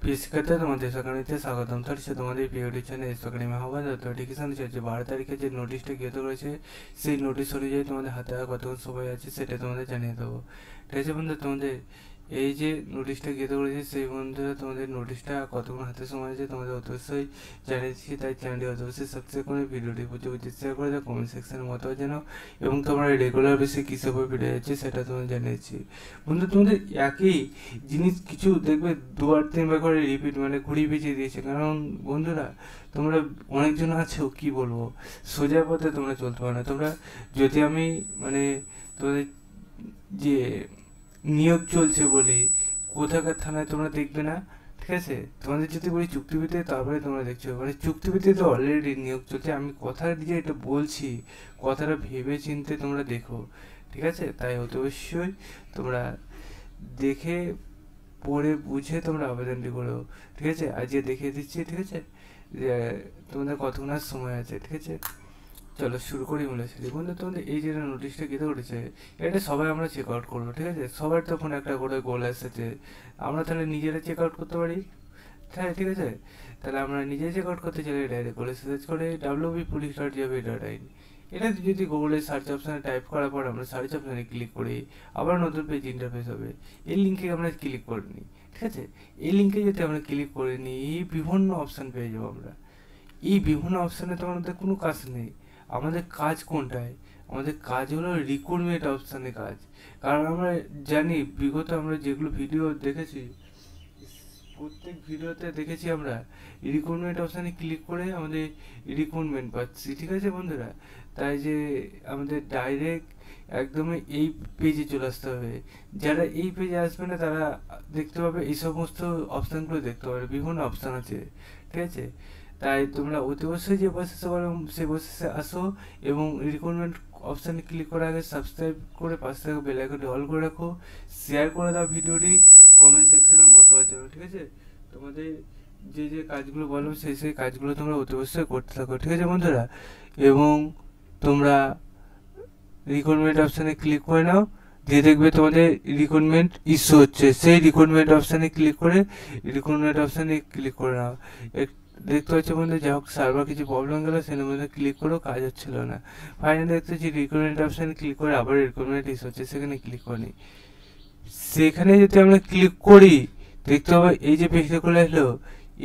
प्रिय शिक्षार्थी तुम्हारे सकाळीতে স্বাগতম থাকছে তোমাদের প্রিয় টিচার এসোকানি মহাবাদ নোটিফিকেশন চলছে 12 তারিখে যে নোটিশটা গিয়ে রয়েছে সেই নোটিশ অনুযায়ী তোমাদের হাতে আর কতক্ষণ সময় আছে সেটা তোমাদের জানিয়ে দেবো। ঠিক আছে বন্ধু, তোমাদের এই যে নোটিশটা গিয়ে রয়েছে সেই বন্ধুরা তোমাদের নোটিশটা কতক্ষণ হাতে সময় আছে তোমাদের অবশ্যই জানিয়ে দিচ্ছি। তাই চ্যানেলটি অবশ্যই সাবস্ক্রাইব করে ভিডিওটি বুঝে শেয়ার করে দাও, কমেন্ট সেকশনের মতো জানাও এবং তোমরা রেগুলার বেসে কিসের উপর ভিডিও যাচ্ছে সেটা তোমাদের জানিয়ে দিচ্ছি। বন্ধু তোমাদের একই জিনিস কিছু দেখবে 2-3 বার করে রিপিট মানে ঘুরিয়ে পেঁচিয়ে দিয়েছে, কারণ বন্ধুরা তোমরা অনেকজন আছো কি বলবো সোজা পথে তোমরা চলতে পারো না। তোমরা যদি আমি মানে তোমাদের যে নিয়োগ চলছে বলি কোথাকার থানায় তোমরা দেখবে না, ঠিক আছে, তোমাদের যদি বলি চুক্তিভিত্তিতে তারপরে তোমরা দেখছো, মানে চুক্তিভিত্তিতে অলরেডি নিয়োগ চলছে। আমি কথা দিয়ে এটা বলছি, কথাটা ভেবে চিনতে তোমরা দেখো, ঠিক আছে। তাই অতি অবশ্যই তোমরা দেখে পড়ে বুঝে তোমরা আবেদনটি করো, ঠিক আছে। আজকে দেখিয়ে দিচ্ছি, ঠিক আছে, যে তোমাদের কতক্ষণ আর সময় আছে, ঠিক আছে। চলো শুরু করি বলেছি। দেখুন তোমাদের এই যে নোটিশটা কেটে উঠেছে এটা সবাই আমরা চেক আউট করবো, ঠিক আছে। সবার তখন একটা করে গোল এসেছে, আমরা তাহলে নিজেরা চেক আউট করতে পারি, হ্যাঁ ঠিক আছে। তাহলে আমরা নিজে চেক আউট করতে চাইলে ডাইরেক্ট করে সার্চ করে www.police.gov.in এটা যদি গুগলে সার্চ অপশানে টাইপ করার পর আমরা সার্চ অপশানে ক্লিক করি আবার নতুন পেজ ইন্টারফেস হবে। এই লিঙ্কে আমরা ক্লিক করে নিই, ঠিক আছে। এই লিঙ্কে যদি আমরা ক্লিক করে নিই এই বিভিন্ন অপশান পেয়ে যাবো আমরা। এই বিভিন্ন অপশানে তো আমাদের কোনো কাজ নেই, আমাদের কাজ কোনটায়? আমাদের কাজ হলো রিক্রুটমেন্ট অপশানে কাজ। কারণ আমরা জানি বিগত আমরা যেগুলো ভিডিও দেখেছি প্রত্যেক ভিডিওতে দেখেছি আমরা রিক্রুটমেন্ট অপশানে ক্লিক করে আমাদের রিক্রুটমেন্ট পাচ্ছি, ঠিক আছে বন্ধুরা। তাই যে আমাদের ডাইরেক্ট একদমই এই পেজে চলে আসতে হবে। যারা এই পেজে আসবে না তারা দেখতে পাবে এই সমস্ত অপশানগুলো দেখতে পাবে, বিভিন্ন অপশান আছে, ঠিক আছে। তাই তোমরা অতি অবশ্যই যে প্রসেসে বলো সেই প্রসেসে আসো এবং রিক্রুটমেন্ট অপশানে ক্লিক করার আগে সাবস্ক্রাইব করে পাশে থেকে বেল আইকনটি অল করে রাখো, শেয়ার করে দাও ভিডিওটি, কমেন্ট সেকশনে মতামত জানাও, ঠিক আছে। তোমাদের যে যে কাজগুলো বলো সেই কাজগুলো তোমরা অতি অবশ্যই করতে থাকো, ঠিক আছে বন্ধুরা। এবং তোমরা রিক্রুটমেন্ট অপশানে ক্লিক করে নাও, দিয়ে দেখবে তোমাদের রিক্রুটমেন্ট ইস্যু হচ্ছে, সেই রিক্রুটমেন্ট অপশানে ক্লিক করে রিক্রুটমেন্ট অপশানে ক্লিক করে নাও। দেখতে পাচ্ছ বন্ধু যা হোক সার্ভার কিছু প্রবলেম গেলো সেটার মধ্যে ক্লিক করেও কাজ হচ্ছিল না। ফাইনালি দেখতে পাচ্ছি রিক্রুটমেন্ট অপশানে ক্লিক করে আবার রিক্রুটমেন্ট ইস্যু হচ্ছে, সেখানে ক্লিক করি। সেখানে যদি আমরা ক্লিক করি দেখতে হবে এই যে পেজটা খুলে আসলো,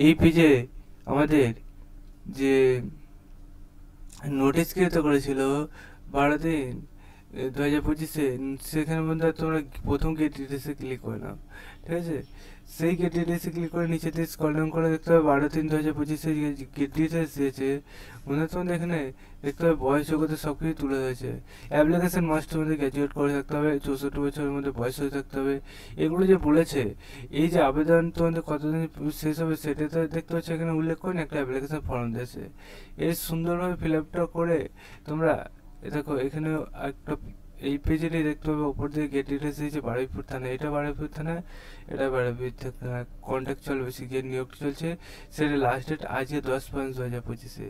এই পেজে আমাদের যে নোটিশ ক্রিয়েট করেছিল 12/3/2025 সেখানে মধ্যে তোমরা প্রথম গেট ডিটেলসে ক্লিক করে নাও, ঠিক আছে। সেই গেট ডিটেলসে ক্লিক করে নিচে দিয়ে স্ক্রল ডাউন করে দেখতে হবে 12/3/2025 গেট ডিটেলস দিয়েছে। মনে তোমাদের এখানে দেখতে হবে বয়স যোগ্যতা সব কিছু তুলে ধরেছে। অ্যাপ্লিকেশন মাস্ট তোমাদের গ্র্যাজুয়েট করে থাকতে হবে, 64 বছরের মধ্যে বয়স হয়ে থাকতে হবে, এগুলো যে বলেছে। এই যে আবেদন তোমাদের কতদিন শেষ হবে সেটা তো দেখতে পাচ্ছ এখানে উল্লেখ করে একটা অ্যাপ্লিকেশন ফর্ম দিয়েছে। এর সুন্দরভাবে ফিল আপটা করে তোমরা দেখো এখানে একটা এই পেজেরই দেখতে হবে ওপর দিকে গেট ডিটেলস দিয়েছে বারুইপুর থানা, এটা বারুইপুর থানা, এটা বারুইপুর থানা। কন্ট্রাকচুয়াল বেসিক যে নিয়োগ চলছে সেটা লাস্ট ডেট আজকে 10/5/2025।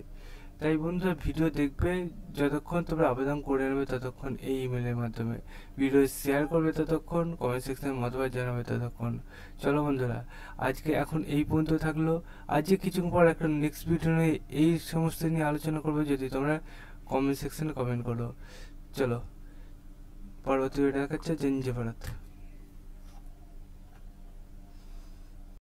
তাই বন্ধুরা ভিডিও দেখবে যতক্ষণ তোমরা আবেদন করে নেবে ততক্ষণ এই ইমেলের মাধ্যমে, ভিডিও শেয়ার করবে ততক্ষণ, কমেন্ট সেকশনে মতামত জানাবে ততক্ষণ। চলো বন্ধুরা আজকে এখন এই পর্যন্ত থাকলো। আজকে কিছুক্ষণ পর একটা নেক্সট ভিডিও নিয়ে এই সমস্ত নিয়ে আলোচনা করবো, যদি তোমরা কমেন্ট সেকশনে কমেন্ট করো। চলো পরবর্তী ভিডিও দেখাচ্ছে। জয় হিন্দ, জয় ভারত।